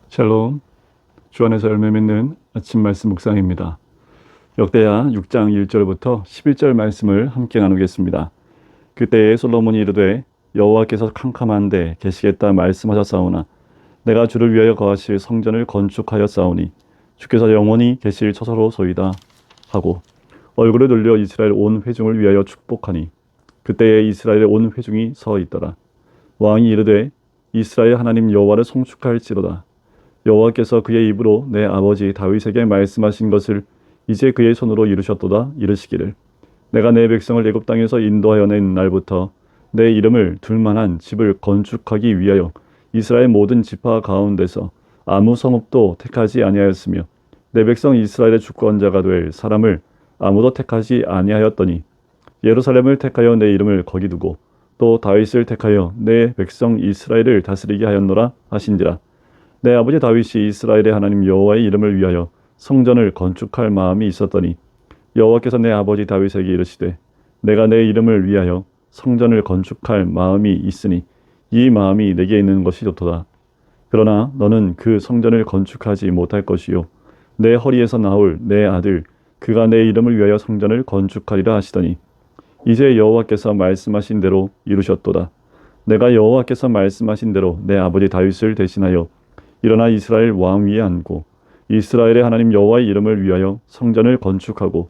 샬롬, 주 안에서 열매 맺는 아침 말씀 묵상입니다. 역대하 6장 1절부터 11절 말씀을 함께 나누겠습니다. 그때에 솔로몬이 이르되 여호와께서 캄캄한데 계시겠다 말씀하셨사오나 내가 주를 위하여 거하실 성전을 건축하였사오니 주께서 영원히 계실 처소로소이다 하고 얼굴을 돌려 이스라엘 온 회중을 위하여 축복하니 그때에 이스라엘의 온 회중이 서 있더라. 왕이 이르되 이스라엘 하나님 여호와를 송축할지로다. 여호와께서 그의 입으로 내 아버지 다윗에게 말씀하신 것을 이제 그의 손으로 이루셨도다. 이르시기를 내가 내 백성을 애굽 땅에서 인도하여 낸 날부터 내 이름을 둘 만한 집을 건축하기 위하여 이스라엘 모든 지파 가운데서 아무 성읍도 택하지 아니하였으며 내 백성 이스라엘의 주권자가 될 사람을 아무도 택하지 아니하였더니 예루살렘을 택하여 내 이름을 거기 두고 또 다윗을 택하여 내 백성 이스라엘을 다스리게 하였노라 하신지라. 내 아버지 다윗이 이스라엘의 하나님 여호와의 이름을 위하여 성전을 건축할 마음이 있었더니 여호와께서 내 아버지 다윗에게 이르시되 내가 내 이름을 위하여 성전을 건축할 마음이 있으니 이 마음이 내게 있는 것이 좋도다. 그러나 너는 그 성전을 건축하지 못할 것이요 내 허리에서 나올 내 아들 그가 내 이름을 위하여 성전을 건축하리라 하시더니 이제 여호와께서 말씀하신 대로 이루셨도다. 내가 여호와께서 말씀하신 대로 내 아버지 다윗을 대신하여 일어나 이스라엘 왕 위에 앉고 이스라엘의 하나님 여호와의 이름을 위하여 성전을 건축하고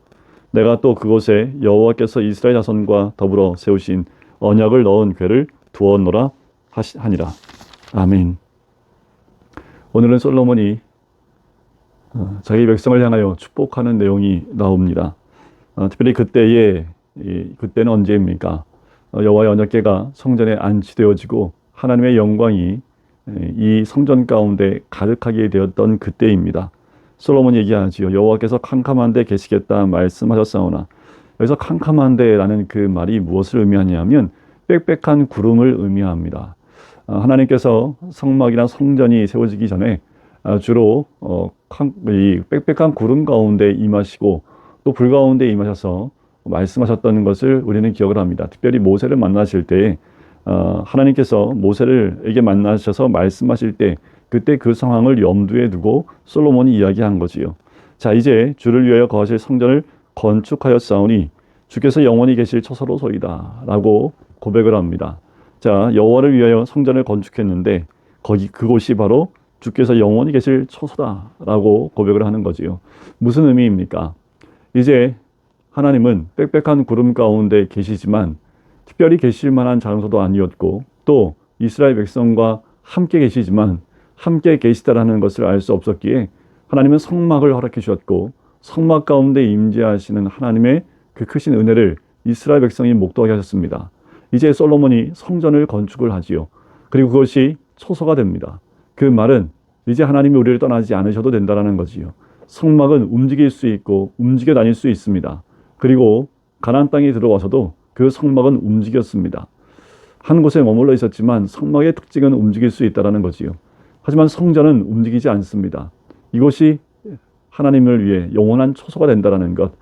내가 또 그곳에 여호와께서 이스라엘 자손과 더불어 세우신 언약을 넣은 궤를 두었노라 하니라. 아멘. 오늘은 솔로몬이 자기 백성을 향하여 축복하는 내용이 나옵니다. 특별히 그때는 언제입니까? 여호와의 언약궤가 성전에 안치되어지고 하나님의 영광이 이 성전 가운데 가득하게 되었던 그때입니다. 솔로몬이 얘기하지요. 여호와께서 캄캄한데 계시겠다 말씀하셨사오나 여기서 캄캄한데라는 그 말이 무엇을 의미하냐면 빽빽한 구름을 의미합니다. 하나님께서 성막이나 성전이 세워지기 전에 주로 이 빽빽한 구름 가운데 임하시고 또 불 가운데 임하셔서 말씀하셨던 것을 우리는 기억을 합니다. 특별히 모세를 만나실 때 하나님께서 모세에게 만나셔서 말씀하실 때 그때 그 상황을 염두에 두고 솔로몬이 이야기한 거지요. 자, 이제 주를 위하여 거하실 성전을 건축하였사오니 주께서 영원히 계실 처소로소이다 라고 고백을 합니다. 자, 여호와를 위하여 성전을 건축했는데 그곳이 바로 주께서 영원히 계실 처소다 라고 고백을 하는 거지요. 무슨 의미입니까? 이제 하나님은 빽빽한 구름 가운데 계시지만 특별히 계실 만한 장소도 아니었고 또 이스라엘 백성과 함께 계시지만 함께 계시다라는 것을 알 수 없었기에 하나님은 성막을 허락해 주셨고 성막 가운데 임재하시는 하나님의 그 크신 은혜를 이스라엘 백성이 목도하게 하셨습니다. 이제 솔로몬이 성전을 건축을 하지요. 그리고 그것이 초소가 됩니다. 그 말은 이제 하나님이 우리를 떠나지 않으셔도 된다는 거지요. 성막은 움직일 수 있고 움직여 다닐 수 있습니다. 그리고 가나안 땅에 들어와서도 그 성막은 움직였습니다. 한 곳에 머물러 있었지만 성막의 특징은 움직일 수 있다는 거지요. 하지만 성전은 움직이지 않습니다. 이것이 하나님을 위해 영원한 초소가 된다는 것.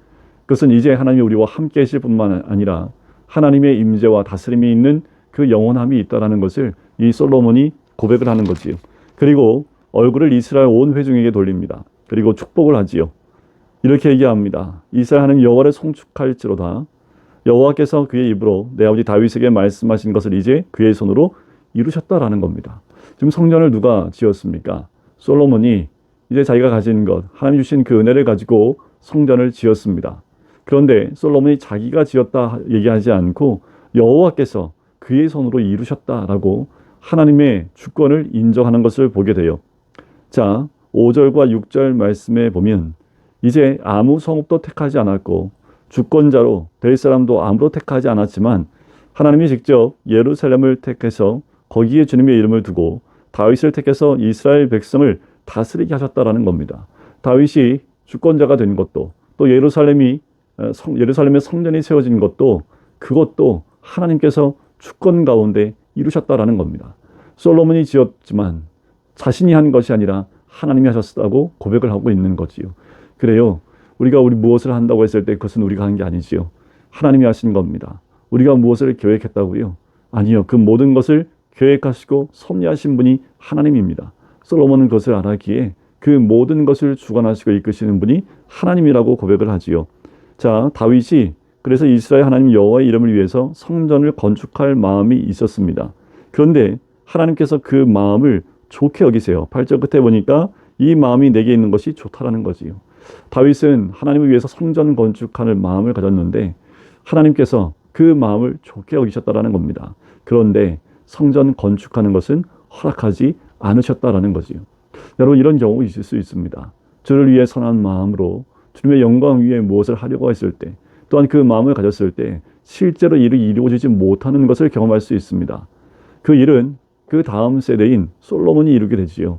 그것은 이제 하나님이 우리와 함께 하실 뿐만 아니라 하나님의 임재와 다스림이 있는 그 영원함이 있다는 것을 이 솔로몬이 고백을 하는 거지요. 그리고 얼굴을 이스라엘 온 회중에게 돌립니다. 그리고 축복을 하지요. 이렇게 얘기합니다. 이스라엘 하나님 여호와를 송축할지로다. 여호와께서 그의 입으로 내 아버지 다윗에게 말씀하신 것을 이제 그의 손으로 이루셨다라는 겁니다. 지금 성전을 누가 지었습니까? 솔로몬이 이제 자기가 가진 것, 하나님 주신 그 은혜를 가지고 성전을 지었습니다. 그런데 솔로몬이 자기가 지었다 얘기하지 않고 여호와께서 그의 손으로 이루셨다라고 하나님의 주권을 인정하는 것을 보게 돼요. 자, 5절과 6절 말씀에 보면 이제 아무 성읍도 택하지 않았고 주권자로 될 사람도 아무도 택하지 않았지만 하나님이 직접 예루살렘을 택해서 거기에 주님의 이름을 두고 다윗을 택해서 이스라엘 백성을 다스리게 하셨다라는 겁니다. 다윗이 주권자가 된 것도 또 예루살렘의 성전이 세워진 것도 그것도 하나님께서 주권 가운데 이루셨다라는 겁니다. 솔로몬이 지었지만 자신이 한 것이 아니라 하나님이 하셨다고 고백을 하고 있는 거지요. 그래요. 우리가 무엇을 한다고 했을 때 그것은 우리가 한 게 아니지요. 하나님이 하신 겁니다. 우리가 무엇을 계획했다고요? 아니요. 그 모든 것을 계획하시고 섭리하신 분이 하나님입니다. 솔로몬은 그것을 알았기에 그 모든 것을 주관하시고 이끄시는 분이 하나님이라고 고백을 하지요. 자, 다윗이 그래서 이스라엘 하나님 여호와의 이름을 위해서 성전을 건축할 마음이 있었습니다. 그런데 하나님께서 그 마음을 좋게 여기세요. 8절 끝에 보니까 이 마음이 내게 있는 것이 좋다라는 거지요. 다윗은 하나님을 위해서 성전 건축하는 마음을 가졌는데 하나님께서 그 마음을 좋게 여기셨다라는 겁니다. 그런데 성전 건축하는 것은 허락하지 않으셨다라는 거지요. 여러분, 이런 경우 있을 수 있습니다. 주를 위해 선한 마음으로 주님의 영광 위에 무엇을 하려고 했을 때, 또한 그 마음을 가졌을 때 실제로 일이 이루어지지 못하는 것을 경험할 수 있습니다. 그 일은 그 다음 세대인 솔로몬이 이루게 되지요.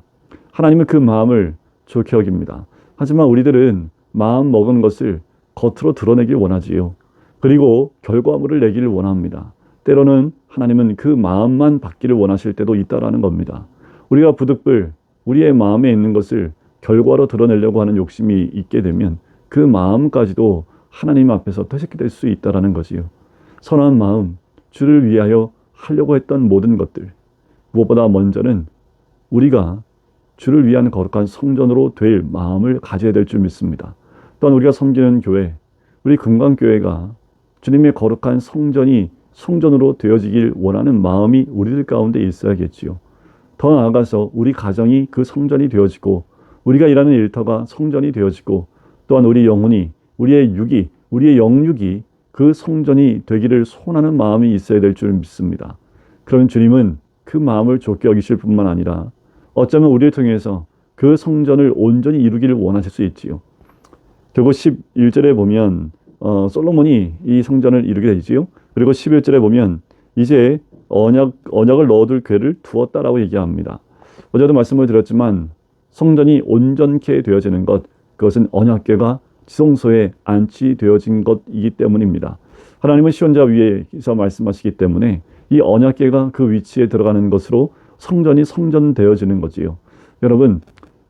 하나님은 그 마음을 좋게 여깁니다. 하지만 우리들은 마음 먹은 것을 겉으로 드러내길 원하지요. 그리고 결과물을 내기를 원합니다. 때로는 하나님은 그 마음만 받기를 원하실 때도 있다라는 겁니다. 우리가 부득불 우리의 마음에 있는 것을 결과로 드러내려고 하는 욕심이 있게 되면 그 마음까지도 하나님 앞에서 퇴색될 수 있다라는 거지요. 선한 마음, 주를 위하여 하려고 했던 모든 것들, 무엇보다 먼저는 우리가 주를 위한 거룩한 성전으로 될 마음을 가져야 될 줄 믿습니다. 또한 우리가 섬기는 교회, 우리 금강교회가 주님의 거룩한 성전으로 되어지길 원하는 마음이 우리들 가운데 있어야겠지요. 더 나아가서 우리 가정이 그 성전이 되어지고 우리가 일하는 일터가 성전이 되어지고 또한 우리 영혼이, 우리의 육이, 우리의 영육이 그 성전이 되기를 소원하는 마음이 있어야 될 줄 믿습니다. 그러면 주님은 그 마음을 좋게 여기실 뿐만 아니라 어쩌면 우리를 통해서 그 성전을 온전히 이루기를 원하실 수 있지요. 결국 11절에 보면 솔로몬이 이 성전을 이루게 되지요. 그리고 11절에 보면 이제 언약을 넣어둘 궤를 두었다라고 얘기합니다. 어제도 말씀을 드렸지만 성전이 온전케 되어지는 것, 그것은 언약궤가 지성소에 안치되어진 것이기 때문입니다. 하나님은 시온자 위에서 말씀하시기 때문에 이 언약궤가 그 위치에 들어가는 것으로 성전이 성전되어지는 거지요. 여러분,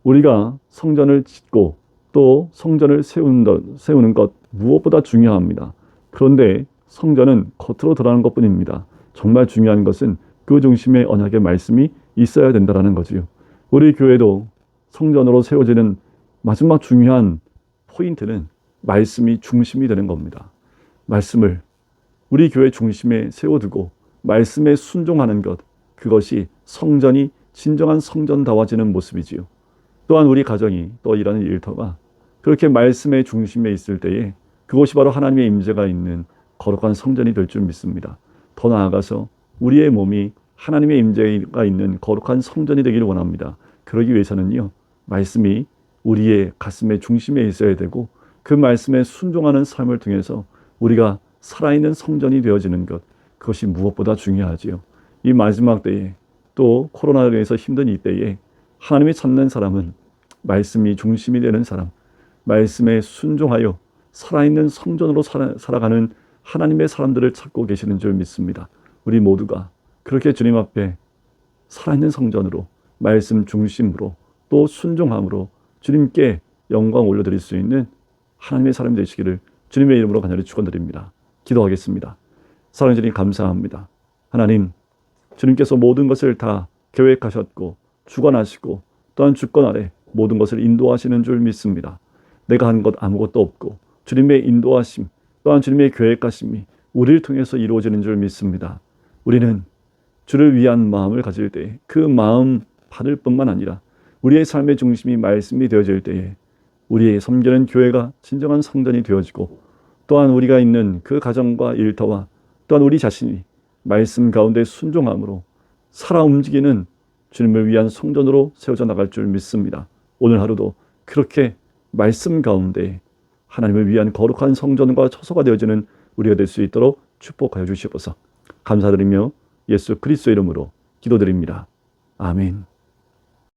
우리가 성전을 짓고 또 성전을 세우는 것 무엇보다 중요합니다. 그런데 성전은 겉으로 드러나는 것뿐입니다. 정말 중요한 것은 그 중심에 언약의 말씀이 있어야 된다는 거지요. 우리 교회도 성전으로 세워지는 마지막 중요한 포인트는 말씀이 중심이 되는 겁니다. 말씀을 우리 교회 중심에 세워두고 말씀에 순종하는 것, 그것이 성전이 진정한 성전다워지는 모습이지요. 또한 우리 가정이 또 일하는 일터가 그렇게 말씀의 중심에 있을 때에 그것이 바로 하나님의 임재가 있는 거룩한 성전이 될 줄 믿습니다. 더 나아가서 우리의 몸이 하나님의 임재가 있는 거룩한 성전이 되기를 원합니다. 그러기 위해서는요, 말씀이 우리의 가슴의 중심에 있어야 되고 그 말씀에 순종하는 삶을 통해서 우리가 살아있는 성전이 되어지는 것, 그것이 무엇보다 중요하지요. 이 마지막 때에 또 코로나로 인해서 힘든 이 때에 하나님이 찾는 사람은 말씀이 중심이 되는 사람, 말씀에 순종하여 살아있는 성전으로 살아가는 하나님의 사람들을 찾고 계시는 줄 믿습니다. 우리 모두가 그렇게 주님 앞에 살아있는 성전으로 말씀 중심으로 또 순종함으로 주님께 영광 올려드릴 수 있는 하나님의 사람이 되시기를 주님의 이름으로 간절히 축원드립니다. 기도하겠습니다. 사랑하는 주님, 감사합니다. 하나님, 주님께서 모든 것을 다 계획하셨고 주관하시고 또한 주권 아래 모든 것을 인도하시는 줄 믿습니다. 내가 한 것 아무것도 없고 주님의 인도하심 또한 주님의 계획하심이 우리를 통해서 이루어지는 줄 믿습니다. 우리는 주를 위한 마음을 가질 때 그 마음 받을 뿐만 아니라 우리의 삶의 중심이 말씀이 되어질 때에 우리의 섬기는 교회가 진정한 성전이 되어지고 또한 우리가 있는 그 가정과 일터와 또한 우리 자신이 말씀 가운데 순종함으로 살아 움직이는 주님을 위한 성전으로 세워져 나갈 줄 믿습니다. 오늘 하루도 그렇게 말씀 가운데 하나님을 위한 거룩한 성전과 처소가 되어지는 우리가 될 수 있도록 축복하여 주시옵소서. 감사드리며 예수 그리스도 이름으로 기도드립니다. 아멘.